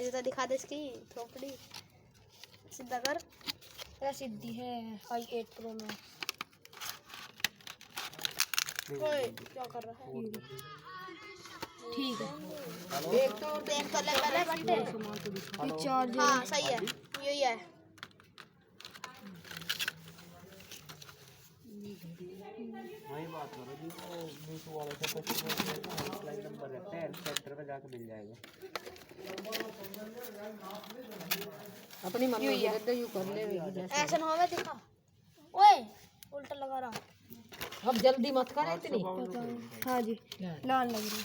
जूता दिखा दे इसकी थोपड़ी सीधा कर। क्या सिद्धि है i8 प्रो में। ओए क्या कर रहा है? ठीक है देख तो ले पहले बट्टे। ये चार्जर हाँ सही है यही है। वही बात करो जी वो मीटू वाले से कुछ हेल्पलाइन नंबर रहता है सेंटर पे जाके मिल जाएगा। अपनी मम्मी को दे दे यू कर ले ऐसा ना होवे दिखा। ओए उल्टा लगा रहा। अब जल्दी मत कर इतनी। हाँ जी लाल लग रही।